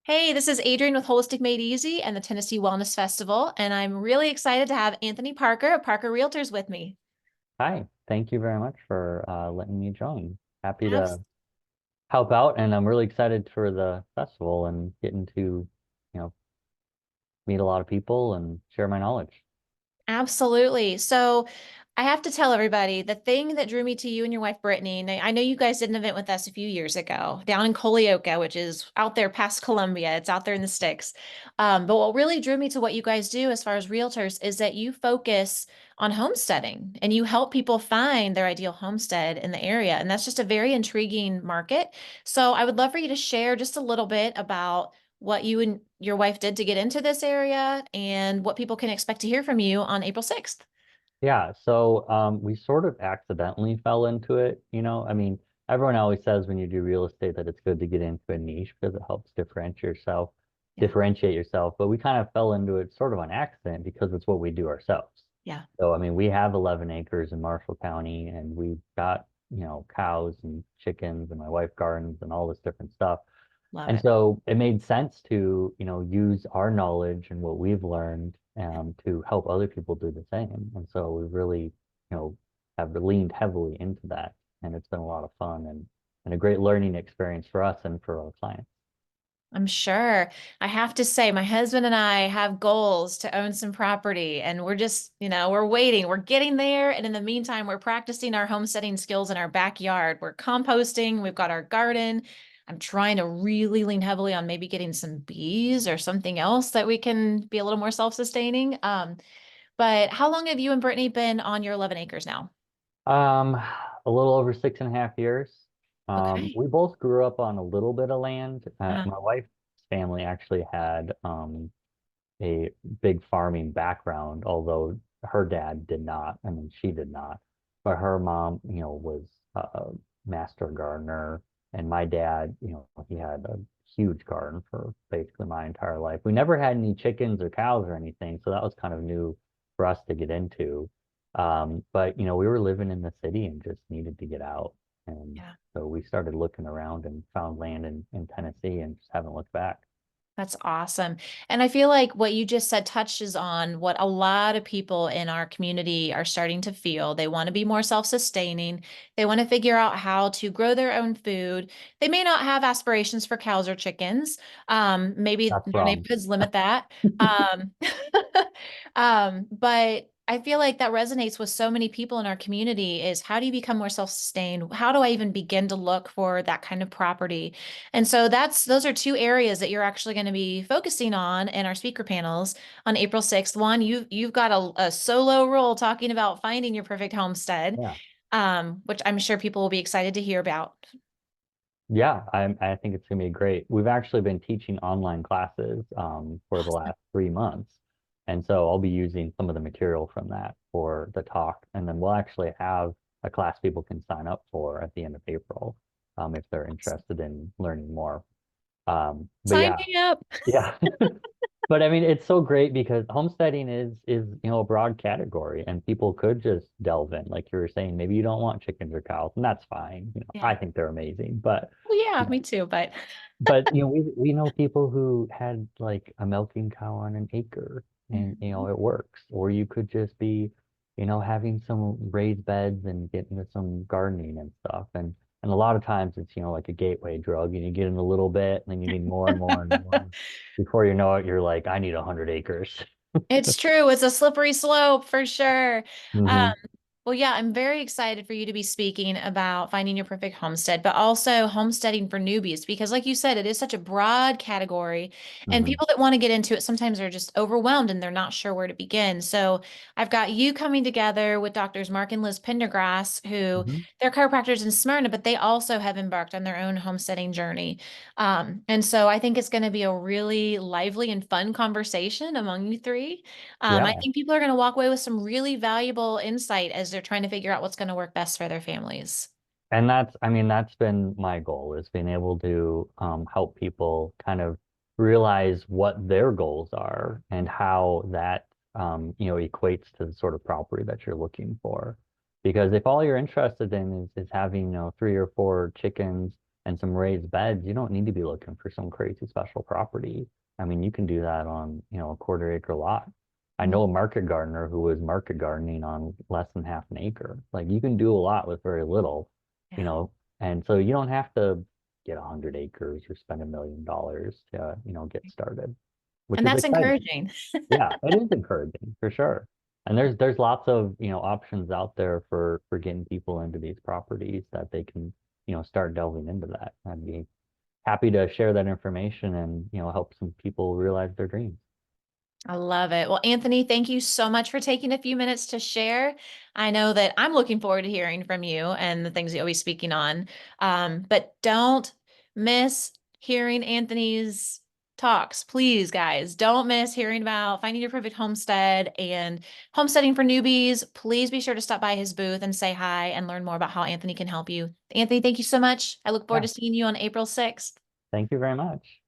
Hey, this is Adrienne with Holistic Made Easy and the Tennessee Wellness Festival, and I'm really excited to have Anthony Parker of Parker Realtors with me. Hi, thank you very much for letting me join. Happy Abs- to help out, and I'm really excited for the festival and getting to, meet a lot of people and share my knowledge. Absolutely. So I have to tell everybody the thing that drew me to you and your wife, Brittany, and I know you guys did an event with us a few years ago down in Colioca, which is out there past Columbia. It's out there in the sticks. But what really drew me to what you guys do as far as realtors is that you focus on homesteading and you help people find their ideal homestead in the area. And that's just a very intriguing market. So I would love for you to share just a little bit about what you and your wife did to get into this area and what people can expect to hear from you on April 6th. Yeah, so we sort of accidentally fell into it, I mean, everyone always says when you do real estate that it's good to get into a niche because it helps Yeah. differentiate yourself, but we kind of fell into it sort of on accident because it's what we do ourselves. Yeah. So, I mean, we have 11 acres in Marshall County and we've got, cows and chickens and my wife gardens and all this different stuff. Love And it. so it made sense to, use our knowledge and what we've learned to help other people do the same. And so we really, have leaned heavily into that. And it's been a lot of fun and a great learning experience for us and for our clients. I'm sure. I have to say, my husband and I have goals to own some property, and we're just, we're waiting. We're getting there. And in the meantime, we're practicing our homesteading skills in our backyard. We're composting, we've got our garden. I'm trying to really lean heavily on maybe getting some bees or something else that we can be a little more self-sustaining. But how long have you and Brittany been on your 11 acres now? Um, a little over 6.5 years. Okay. We both grew up on a little bit of land. Uh, My wife's family actually had a big farming background, although her dad did not. I mean, she did not. But her mom, was a master gardener. And my dad, he had a huge garden for basically my entire life. We never had any chickens or cows or anything, so that was kind of new for us to get into. But, we were living in the city and just needed to get out. And yeah. so we started looking around and found land in Tennessee and just haven't looked back. That's awesome. And I feel like what you just said touches on what a lot of people in our community are starting to feel. They want to be more self-sustaining. They want to figure out how to grow their own food. They may not have aspirations for cows or chickens. Maybe That's their wrong. neighborhoods limit that. Um, but I feel like that resonates with so many people in our community is how do you become more self-sustained? How do I even begin to look for that kind of property? And so those are two areas that you're actually going to be focusing on in our speaker panels on April 6th. One, you've got a solo role talking about finding your perfect homestead, Yeah. which I'm sure people will be excited to hear about. Yeah, I think it's gonna be great. We've actually been teaching online classes for the Awesome. last 3 months. And so I'll be using some of the material from that for the talk. And then we'll actually have a class people can sign up for at the end of April if they're interested in learning more. But Sign yeah, me up. yeah. But I mean, it's so great because homesteading is a broad category and people could just delve in. Like you were saying, maybe you don't want chickens or cows, and that's fine. I Yeah. think they're amazing. But Well, yeah, you know, me too, but we know people who had like a milking cow on an acre and Mhm. it works. Or you could just be, having some raised beds and get into some gardening and stuff. And a lot of times it's, like a gateway drug and you get in a little bit and then you need more and more and more. Before you know it, you're like, I need 100 acres. It's true. It's a slippery slope for sure. Um, Hmm. Well, yeah, I'm very excited for you to be speaking about finding your perfect homestead, but also homesteading for newbies, because like you said, it is such a broad category, and Hmm. people that want to get into it sometimes are just overwhelmed and they're not sure where to begin. So I've got you coming together with doctors Mark and Liz Pendergrass, who Hmm. they're chiropractors in Smyrna, but they also have embarked on their own homesteading journey. And so I think it's going to be a really lively and fun conversation among you three. I Yeah. think people are going to walk away with some really valuable insight as they're trying to figure out what's going to work best for their families. And I mean, that's been my goal is being able to help people kind of realize what their goals are and how that, equates to the sort of property that you're looking for. Because if all you're interested in is having, 3 or 4 chickens and some raised beds, you don't need to be looking for some crazy special property. I mean, you can do that on, a quarter acre lot. I Mhm. know a market gardener who was market gardening on less than half an acre. Like you can do a lot with very little, you Yeah. know, and so you don't have to get 100 acres or spend $1 million to, get started, which And is that's exciting. encouraging. Yeah, it is encouraging for sure. And there's lots of, options out there for getting people into these properties that they can, start delving into that. I'd be happy to share that information and, help some people realize their dreams. I love it. Well, Anthony, thank you so much for taking a few minutes to share. I know that I'm looking forward to hearing from you and the things you're always speaking on. But don't miss hearing Anthony's talks. Please, guys, don't miss hearing about finding your perfect homestead and homesteading for newbies. Please be sure to stop by his booth and say hi and learn more about how Anthony can help you. Anthony, thank you so much. I look forward Yeah, to seeing you on April 6th. thank you very much.